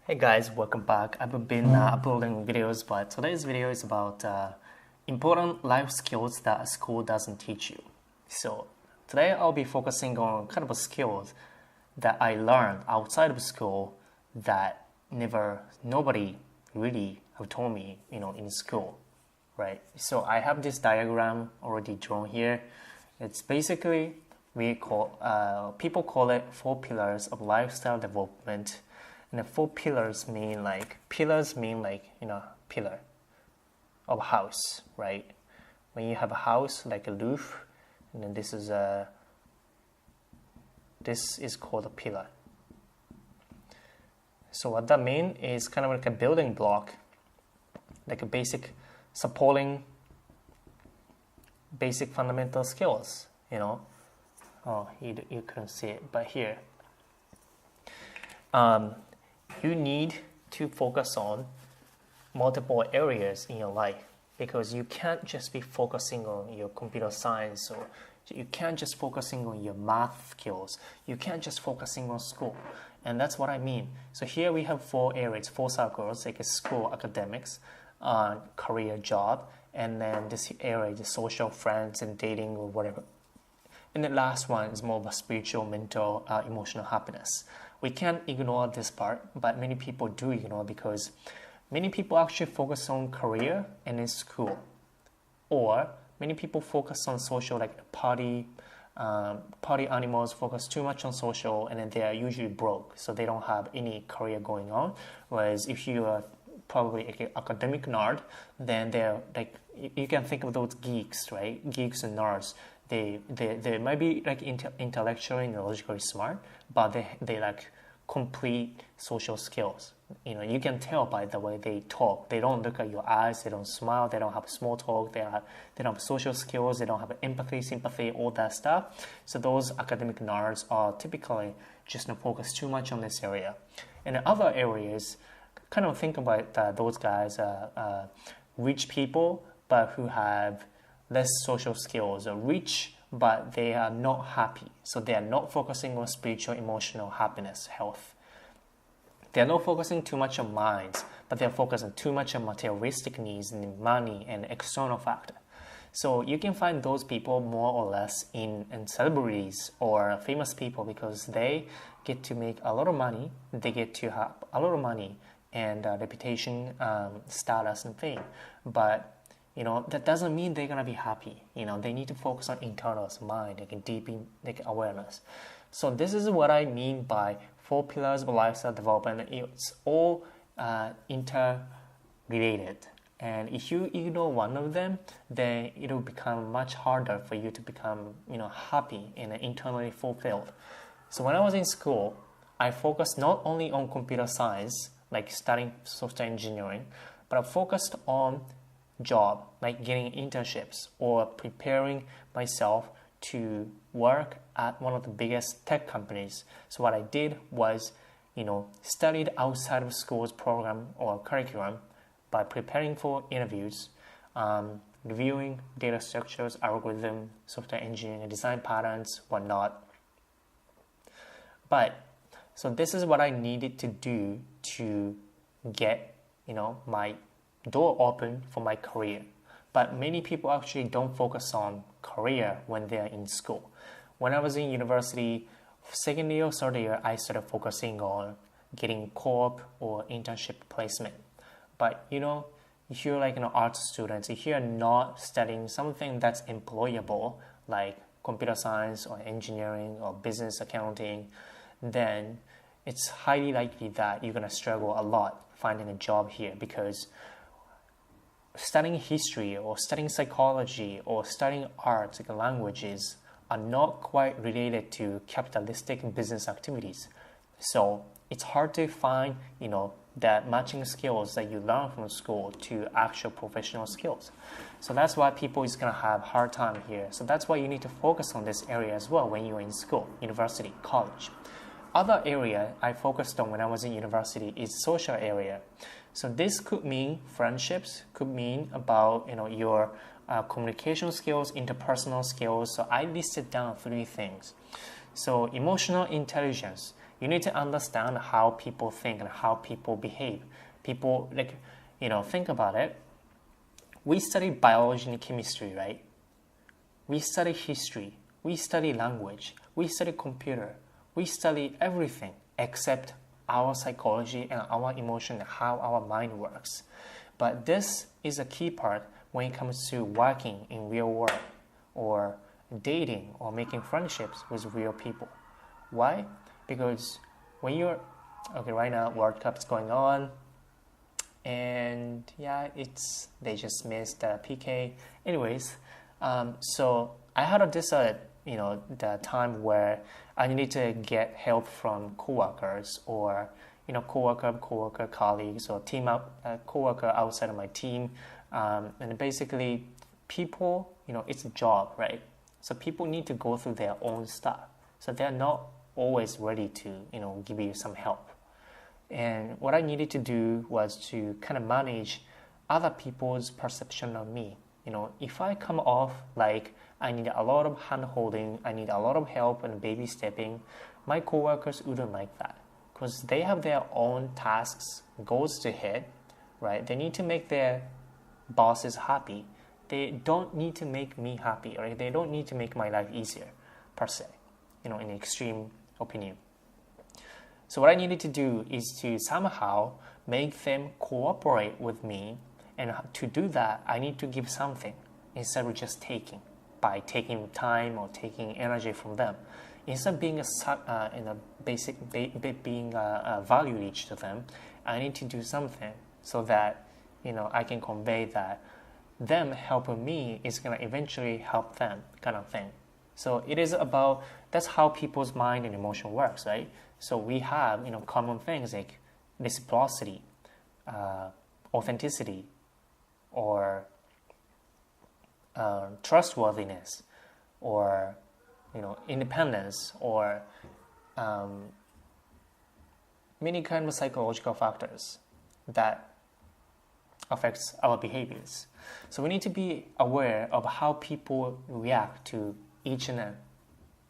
Hey guys, welcome back. I've been uploading videos, but today's video is about important life skills that school doesn't teach you. So today I'll be focusing on kind of skills that I learned outside of school that nobody really have told me, in school, right? So I have this diagram already drawn here. It's basically people call it 4 pillars of lifestyle development. And the 4 pillars mean pillar of a house, right? When you have a house, like a roof, and then this is called a pillar. So what that means is kind of like a building block, like a basic supporting basic fundamental skills, Oh, you couldn't see it, but here. You need to focus on multiple areas in your life because you can't just be focusing on your computer science, or you can't just focusing on your math skills. You can't just focusing on school. And that's what I mean. So here we have 4 areas, 4 circles, like school, academics, career, job, and then this area is social, friends, and dating or whatever. And the last one is more of a spiritual, mental, emotional happiness. We can't ignore this part, but many people do ignore because many people actually focus on career and in school. Or many people focus on social, like party animals focus too much on social, and then they are usually broke, so they don't have any career going on. Whereas if you are probably an academic nerd, then they're like, you can think of those geeks, right? Geeks and nerds. They might be like intellectually and logically smart, but they lack complete social skills. You can tell by the way they talk. They don't look at your eyes. They don't smile. They don't have small talk. They don't have social skills. They don't have empathy, sympathy, all that stuff. So those academic nerds are typically just not focus too much on this area. And in other areas, kind of think about those guys, rich people, but who have less social skills, or rich, but they are not happy. So they are not focusing on spiritual, emotional happiness, health. They are not focusing too much on minds, but they are focusing too much on materialistic needs and money and external factor. So you can find those people more or less in celebrities or famous people because they get to make a lot of money. They get to have a lot of money and reputation, status, and fame. But that doesn't mean they're going to be happy. They need to focus on internals, mind, deep awareness. So this is what I mean by 4 pillars of lifestyle development. It's all interrelated. And if you ignore one of them, then it will become much harder for you to become, happy and internally fulfilled. So when I was in school, I focused not only on computer science, like studying software engineering, but I focused on job, like getting internships or preparing myself to work at one of the biggest tech companies. So what I did was, studied outside of school's program or curriculum by preparing for interviews, reviewing data structures, algorithm, software engineering, design patterns, whatnot. So this is what I needed to do to get, my door open for my career. But many people actually don't focus on career when they're in school. When I was in university, second year or third year, I started focusing on getting co-op or internship placement. But if you're like an art student, if you're not studying something that's employable, like computer science or engineering or business accounting, then it's highly likely that you're going to struggle a lot finding a job here, because studying history or studying psychology or studying arts, like languages, are not quite related to capitalistic business activities. So it's hard to find, that matching skills that you learn from school to actual professional skills. So that's why people is going to have hard time here. So that's why you need to focus on this area as well when you're in school, university, college. Other area I focused on when I was in university is social area. So this could mean friendships, could mean about your communication skills, interpersonal skills. So I listed down 3 things. So emotional intelligence You need to understand how people think and how people behave. People, like, think about it. We study biology and chemistry, right? We study history. We study language. We study computer. We study everything except our psychology and our emotion and how our mind works. But this is a key part when it comes to working in real world or dating or making friendships with real people. Why? Because when you're, right now World Cup's going on, and they just missed the PK. Anyways, so I had the time where I needed to get help from coworkers or coworker colleagues or coworker outside of my team, and basically people, it's a job, right? So people need to go through their own stuff, so they're not always ready to give you some help. And what I needed to do was to kind of manage other people's perception of me. If I come off like I need a lot of hand holding, I need a lot of help and baby stepping, my coworkers wouldn't like that because they have their own tasks, goals to hit, right? They need to make their bosses happy. They don't need to make me happy, right? They don't need to make my life easier, per se, in extreme opinion. So what I needed to do is to somehow make them cooperate with me, and to do that, I need to give something instead of just taking, by taking time or taking energy from them. Instead of being being a value each to them, I need to do something so that I can convey that them helping me is gonna eventually help them, kind of thing. So it is about, that's how people's mind and emotion works, right? So we have common things like reciprocity, authenticity, or trustworthiness, or independence, or many kinds of psychological factors that affects our behaviors. So we need to be aware of how people react to each and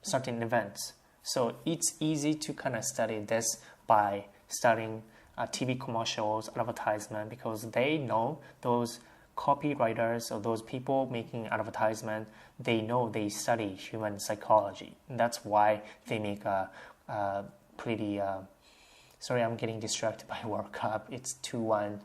certain events. So it's easy to kind of study this by studying TV commercials, advertisement, because they know those copywriters or those people making advertisement, they study human psychology. And that's why they make a pretty, sorry, I'm getting distracted by World Cup. It's 2-1.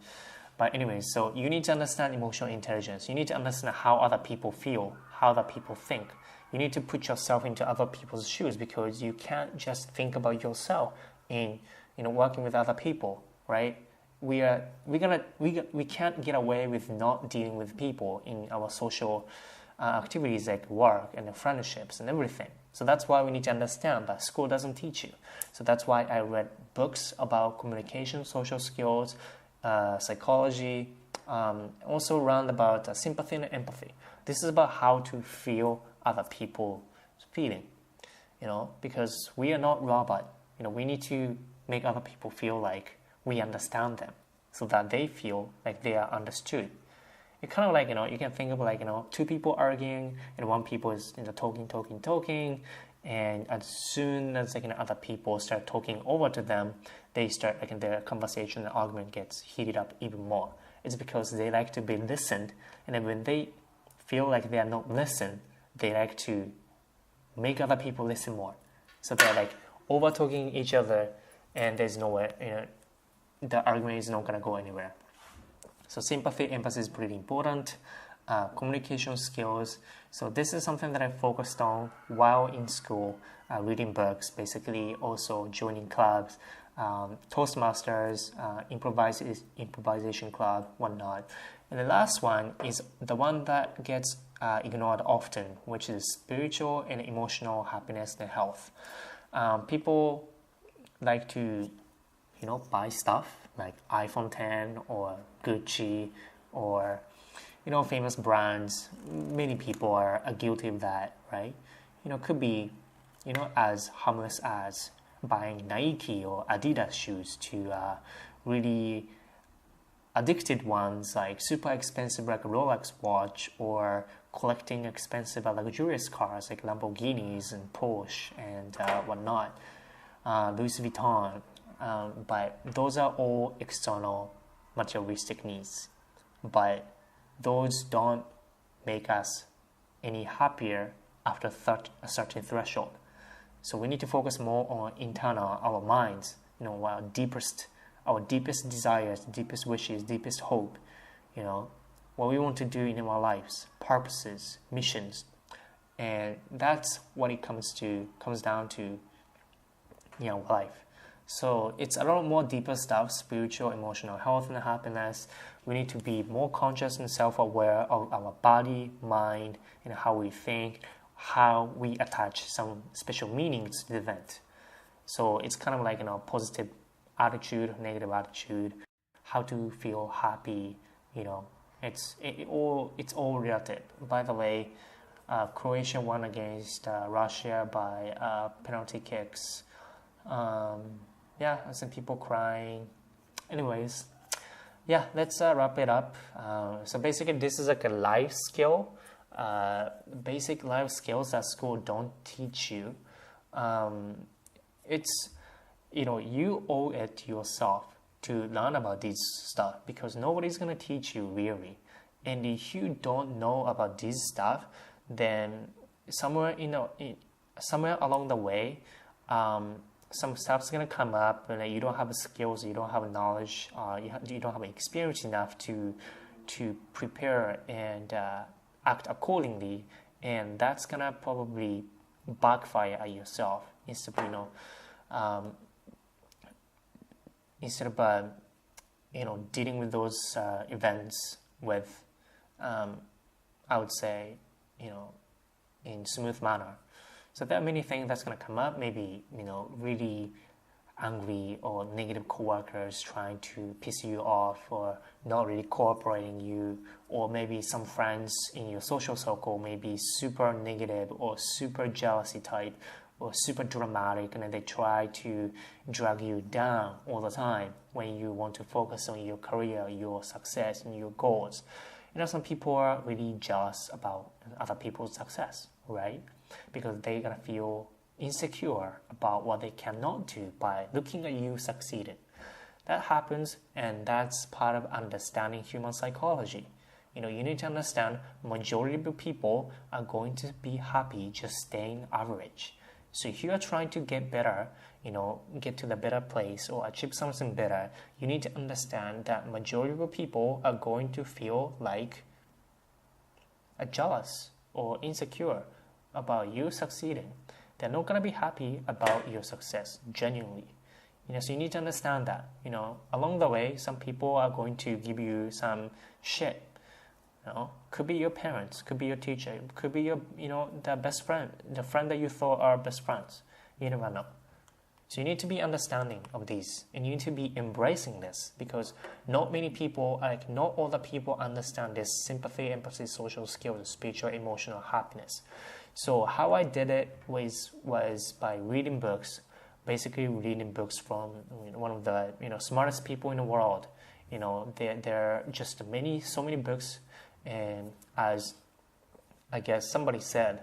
But anyway, so you need to understand emotional intelligence. You need to understand how other people feel, how other people think. You need to put yourself into other people's shoes, because you can't just think about yourself in working with other people, right? We can't get away with not dealing with people in our social activities like work and friendships and everything. So that's why we need to understand that school doesn't teach you. So that's why I read books about communication, social skills, psychology, also around about sympathy and empathy. This is about how to feel other people's feeling, because we are not robot. We need to make other people feel like we understand them, so that they feel like they are understood. It kind of like, you can think of like, two people arguing, and one people is talking, and as soon as other people start talking over to them, they start their conversation and argument gets heated up even more. It's because they like to be listened, and then when they feel like they are not listened, they like to make other people listen more. So they're like over talking each other, and there's nowhere, the argument is not gonna go anywhere. So sympathy, empathy is pretty important. Communication skills. So this is something that I focused on while in school, reading books, basically also joining clubs, Toastmasters, improvisation club, whatnot. And the last one is the one that gets ignored often, which is spiritual and emotional happiness and health. People like to, buy stuff like iPhone 10 or Gucci or, famous brands. Many people are guilty of that, right? Could be, as harmless as buying Nike or Adidas shoes to really addicted ones like super expensive like Rolex watch, or collecting expensive luxurious cars like Lamborghinis and Porsche and whatnot. Louis Vuitton, but those are all external materialistic needs. But those don't make us any happier after a certain threshold. So we need to focus more on internal, our minds, our deepest desires, deepest wishes, deepest hope, what we want to do in our lives, purposes, missions. And that's what it comes down to in our life. So it's a lot more deeper stuff, spiritual, emotional health and happiness. We need to be more conscious and self-aware of our body, mind, and how we think, how we attach some special meanings to the event. So it's kind of like positive attitude, negative attitude, how to feel happy. It's all relative. By the way, Croatia won against Russia by penalty kicks. Some people crying. Anyways, let's wrap it up. So basically, this is like a life skill, basic life skills that school don't teach you. It's, you owe it to yourself to learn about this stuff because nobody's going to teach you really. And if you don't know about this stuff, then somewhere along the way, some stuff's going to come up and you don't have the skills, you don't have knowledge, you don't have experience enough to prepare and act accordingly, and that's going to probably backfire at yourself instead of dealing with those events with I would say in smooth manner. So there are many things that's going to come up, maybe, really angry or negative coworkers trying to piss you off or not really cooperating you, or maybe some friends in your social circle may be super negative or super jealousy type or super dramatic, and then they try to drag you down all the time when you want to focus on your career, your success, and your goals. Some people are really jealous about other people's success, right? Because they're going to feel insecure about what they cannot do by looking at you succeeding. That happens, and that's part of understanding human psychology. You need to understand majority of people are going to be happy just staying average. So if you are trying to get better, get to the better place or achieve something better, you need to understand that majority of people are going to feel like jealous or insecure about you succeeding. They're not going to be happy about your success, genuinely. So you need to understand that. Along the way, some people are going to give you some shit. Could be your parents, could be your teacher, could be your, the best friend, the friend that you thought are best friends. You never know. So you need to be understanding of these, and you need to be embracing this, because not all the people understand this sympathy, empathy, social skills, spiritual, emotional happiness. So how I did it was by reading books, basically reading books from one of the smartest people in the world. There are just so many books, and as I guess somebody said,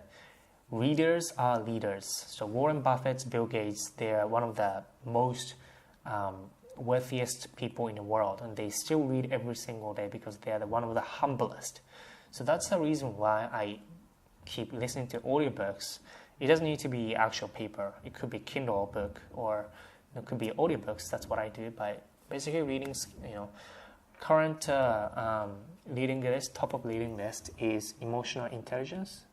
readers are leaders. So Warren Buffett, Bill Gates, they're one of the most wealthiest people in the world, and they still read every single day because they are one of the humblest. So that's the reason why I keep listening to audiobooks. It doesn't need to be actual paper. It could be Kindle book, or it could be audiobooks. That's what I do. By basically reading, current leading list, top of leading list is emotional intelligence.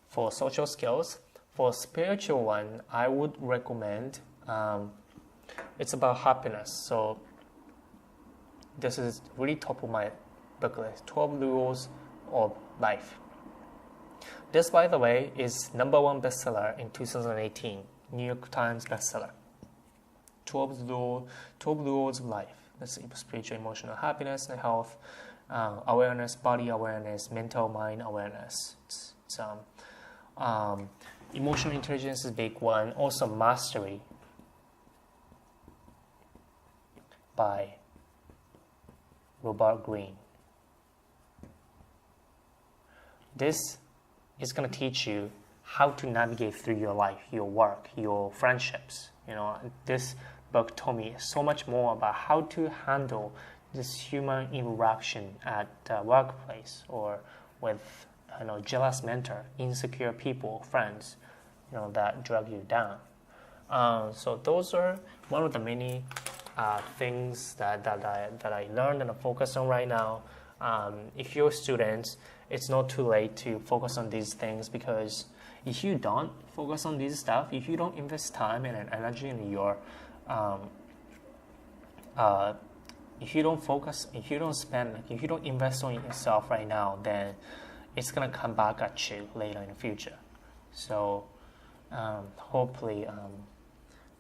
For social skills, for spiritual one, I would recommend it's about happiness. So this is really top of my book list, 12 Rules of Life. This, by the way, is #1 bestseller in 2018, New York Times bestseller. 12 Rules of Life. That's spiritual, emotional happiness and health, awareness, body awareness, mental mind awareness. Emotional intelligence is a big one. Also mastery by Robert Greene. this is going to teach you how to navigate through your life, your work, your friendships. This book told me so much more about how to handle this human interaction at the workplace or with jealous mentor, insecure people, friends, that drag you down. So those are one of the many things that I learned and I focus on right now. If you're students, it's not too late to focus on these things, because if you don't focus on this stuff, if you don't invest time and energy in your if you don't focus, if you don't spend, if you don't invest on yourself right now, then it's gonna come back at you later in the future. So hopefully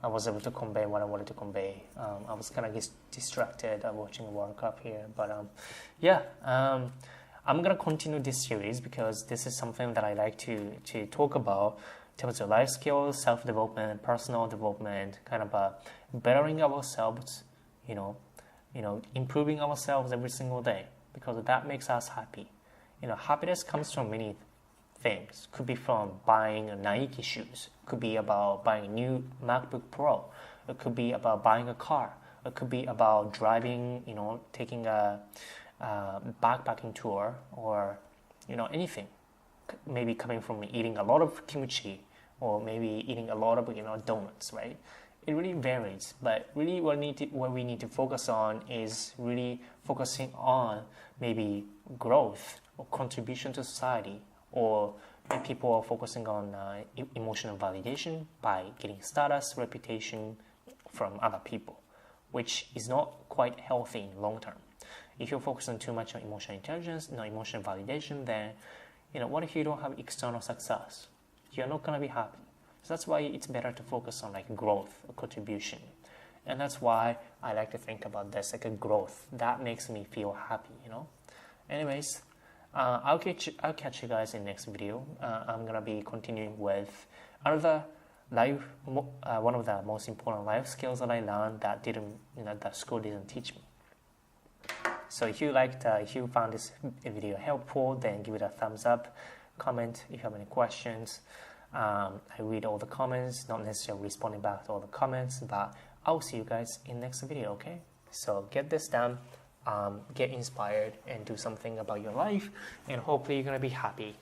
I was able to convey what I wanted to convey. I was kind of distracted watching World Cup here, but I'm gonna continue this series because this is something that I like to talk about in terms of life skills, self-development, personal development, kind of bettering ourselves, improving ourselves every single day, because that makes us happy. Happiness comes from many things. Could be from buying Nike shoes. Could be about buying a new MacBook Pro. It could be about buying a car. It could be about driving, taking a backpacking tour, or anything. Maybe coming from eating a lot of kimchi, or maybe eating a lot of donuts, right? It really varies, but really what we need to focus on is really focusing on maybe growth or contribution to society, or people are focusing on emotional validation by getting status, reputation from other people, which is not quite healthy in long term. If you're focusing too much on emotional intelligence, emotional validation, then what if you don't have external success? You're not going to be happy. So that's why it's better to focus on growth or contribution. And that's why I like to think about this like a growth. That makes me feel happy, Anyways, I'll catch you guys in the next video. I'm going to be continuing with another one of the most important life skills that I learned that that school didn't teach me. So if you found this video helpful, then give it a thumbs up, comment if you have any questions. I read all the comments, not necessarily responding back to all the comments, but I'll see you guys in the next video, okay? So get this done, get inspired, and do something about your life, and hopefully you're going to be happy.